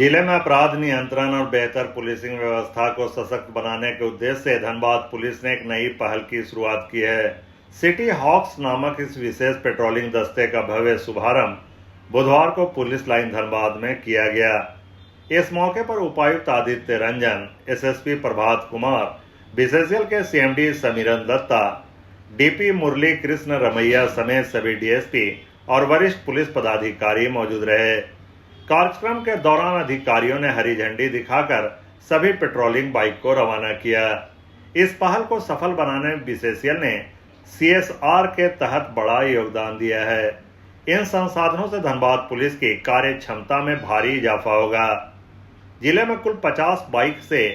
जिले में अपराध नियंत्रण और बेहतर पुलिसिंग व्यवस्था को सशक्त बनाने के उद्देश्य से धनबाद पुलिस ने एक नई पहल की शुरुआत की है। सिटी हॉक्स नामक इस विशेष पेट्रोलिंग दस्ते का भव्य शुभारंभ बुधवार को पुलिस लाइन धनबाद में किया गया। इस मौके पर उपायुक्त आदित्य रंजन, एसएसपी प्रभात कुमार, बीसीसीएल के सीएमडी समीरन दत्ता, डीपी मुरली कृष्ण रमैया समेत सभी डीएसपी और वरिष्ठ पुलिस पदाधिकारी मौजूद रहे। कार्यक्रम के दौरान अधिकारियों ने हरी झंडी दिखाकर सभी पेट्रोलिंग बाइक को रवाना किया। इस पहल को सफल बनाने में बीसीसीएल ने CSR के तहत बड़ा योगदान दिया है। इन संसाधनों से धनबाद पुलिस की कार्य क्षमता में भारी इजाफा होगा। जिले में कुल 50 बाइक से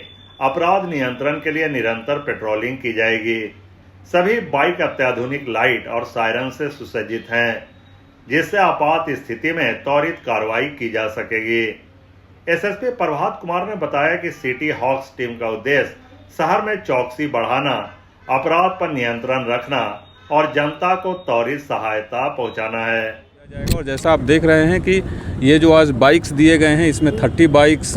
अपराध नियंत्रण के लिए निरंतर पेट्रोलिंग की जाएगी। सभी बाइक अत्याधुनिक लाइट और सायरन से सुसज्जित हैं, जिससे आपात स्थिति में त्वरित कार्रवाई की जा सकेगी। एसएसपी प्रभात कुमार ने बताया कि सिटी हॉक्स टीम का उद्देश्य शहर में चौकसी बढ़ाना, अपराध पर नियंत्रण रखना और जनता को त्वरित सहायता पहुंचाना है। और जैसा आप देख रहे हैं कि ये जो आज बाइक्स दिए गए हैं, इसमें 30 बाइक्स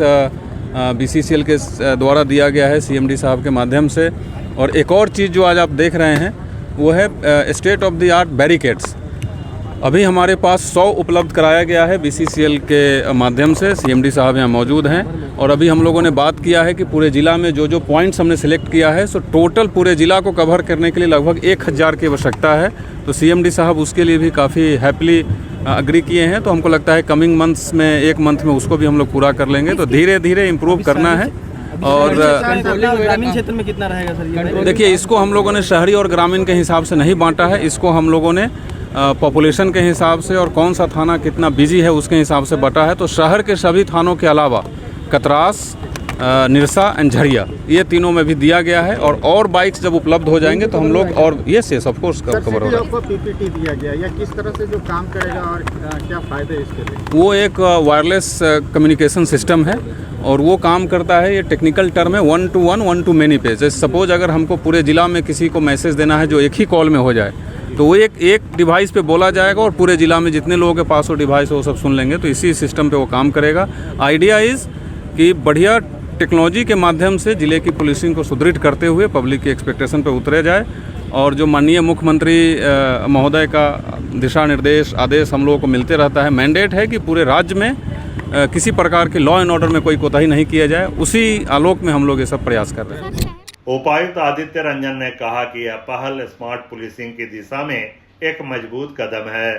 बीसीसीएल के द्वारा दिया गया है सीएमडी साहब के माध्यम से। और एक और चीज़ जो आज आप देख रहे हैं वो है state of the art barricades. अभी हमारे पास 100 उपलब्ध कराया गया है बीसीसीएल के माध्यम से। सीएमडी साहब यहाँ मौजूद हैं और अभी हम लोगों ने बात किया है कि पूरे ज़िला में जो पॉइंट्स हमने सिलेक्ट किया है, सो टोटल पूरे ज़िला को कवर करने के लिए लगभग 1000 की आवश्यकता है। तो सीएमडी साहब उसके लिए भी काफ़ी हैप्पली अग्री किए हैं। तो हमको लगता है कमिंग मंथ्स में, एक मंथ में उसको भी हम लोग पूरा कर लेंगे। तो धीरे धीरे इम्प्रूव करना है। और ग्रामीण क्षेत्र में कितना रहेगा सर? देखिए, इसको हम लोगों ने शहरी और ग्रामीण के हिसाब से नहीं बांटा है। इसको हम लोगों ने पॉपुलेशन के हिसाब से और कौन सा थाना कितना बिजी है उसके हिसाब से बटा है। तो शहर के सभी थानों के अलावा कतरास, निरसा एंड झरिया, ये तीनों में भी दिया गया है। और बाइक्स जब उपलब्ध हो जाएंगे तो हम लोग और यस ऑफ कोर्स कवर होगा। आपको पीपीटी दिया गया या किस तरह से जो काम करेगा और क्या फायदे इसके लिए? वो एक वायरलेस कम्युनिकेशन सिस्टम है और वो काम करता है, ये टेक्निकल टर्म है, 1 to 1, 1 to many पे। जैसे सपोज अगर हमको पूरे ज़िला में किसी को मैसेज देना है जो एक ही कॉल में हो जाए, तो वो एक डिवाइस पे बोला जाएगा और पूरे ज़िला में जितने लोगों के पास वो डिवाइस है वो सब सुन लेंगे। तो इसी सिस्टम पे वो काम करेगा। आइडिया इज़ कि बढ़िया टेक्नोलॉजी के माध्यम से ज़िले की पुलिसिंग को सुदृढ़ करते हुए पब्लिक की एक्सपेक्टेशन पे उतरे जाए। और जो माननीय मुख्यमंत्री महोदय का दिशा निर्देश, आदेश हम लोगों को मिलते रहता है, मैंडेट है कि पूरे राज्य में किसी प्रकार के लॉ एंड ऑर्डर में कोई कोताही नहीं किया जाए। उसी आलोक में हम लोग ये सब प्रयास कर रहे हैं। उपायुक्त आदित्य रंजन ने कहा कि यह पहल स्मार्ट पुलिसिंग की दिशा में एक मजबूत कदम है।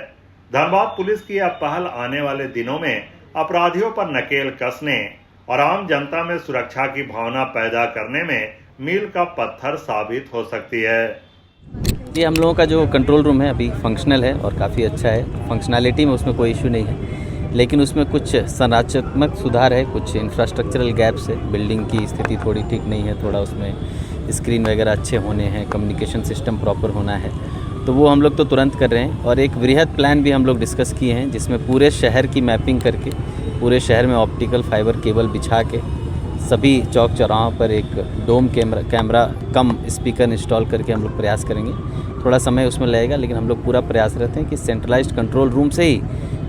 धनबाद पुलिस की यह पहल आने वाले दिनों में अपराधियों पर नकेल कसने और आम जनता में सुरक्षा की भावना पैदा करने में मील का पत्थर साबित हो सकती है। ये हम लोगों का जो कंट्रोल रूम है अभी फंक्शनल है और काफ़ी अच्छा है। फंक्शनैलिटी में उसमें कोई इशू नहीं है, लेकिन उसमें कुछ संरचनात्मक सुधार है, कुछ इंफ्रास्ट्रक्चरल गैप्स है। बिल्डिंग की स्थिति थोड़ी ठीक नहीं है, थोड़ा उसमें स्क्रीन वगैरह अच्छे होने हैं, कम्युनिकेशन सिस्टम प्रॉपर होना है। तो वो हम लोग तो तुरंत कर रहे हैं। और एक वृहद प्लान भी हम लोग डिस्कस किए हैं, जिसमें पूरे शहर की मैपिंग करके पूरे शहर में ऑप्टिकल फाइबर केबल बिछा के सभी चौक चौराहों पर एक डोम कैमरा कम स्पीकर इंस्टॉल करके हम लोग प्रयास करेंगे। थोड़ा समय उसमें लगेगा, लेकिन हम लोग पूरा प्रयास रहते हैं कि सेंट्रलाइज्ड कंट्रोल रूम से ही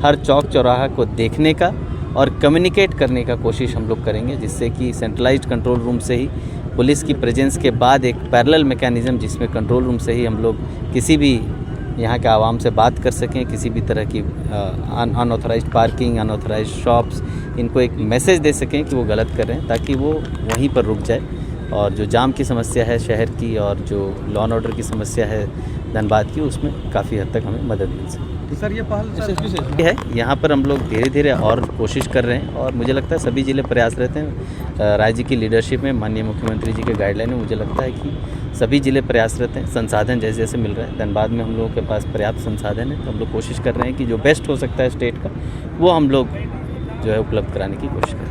हर चौक चौराहा को देखने का और कम्युनिकेट करने का कोशिश हम लोग करेंगे, जिससे कि सेंट्रलाइज्ड कंट्रोल रूम से ही पुलिस की प्रेजेंस के बाद एक पैरेलल मैकेनिज्म, जिसमें कंट्रोल रूम से ही हम लोग किसी भी यहाँ के आवाम से बात कर सकें, किसी भी तरह की अनऑथराइज्ड पार्किंग, अनऑथराइज्ड शॉप्स, इनको एक मैसेज दे सकें कि वो गलत कर रहे हैं, ताकि वो वहीं पर रुक जाए। और जो जाम की समस्या है शहर की और जो लॉ एंड ऑर्डर की समस्या है धनबाद की, उसमें काफ़ी हद तक हमें मदद मिल सके। सर, ये पहल है, यहाँ पर हम लोग धीरे धीरे और कोशिश कर रहे हैं। और मुझे लगता है सभी जिले प्रयास रहते हैं। राज्य की लीडरशिप में, माननीय मुख्यमंत्री जी के गाइडलाइन में, मुझे लगता है कि सभी जिले प्रयास रहते हैं। संसाधन जैसे जैसे मिल रहे हैं, धनबाद में हम लोगों के पास पर्याप्त संसाधन है। तो हम लोग कोशिश कर रहे हैं कि जो बेस्ट हो सकता है स्टेट का, वो हम लोग जो है उपलब्ध कराने की कोशिश करें।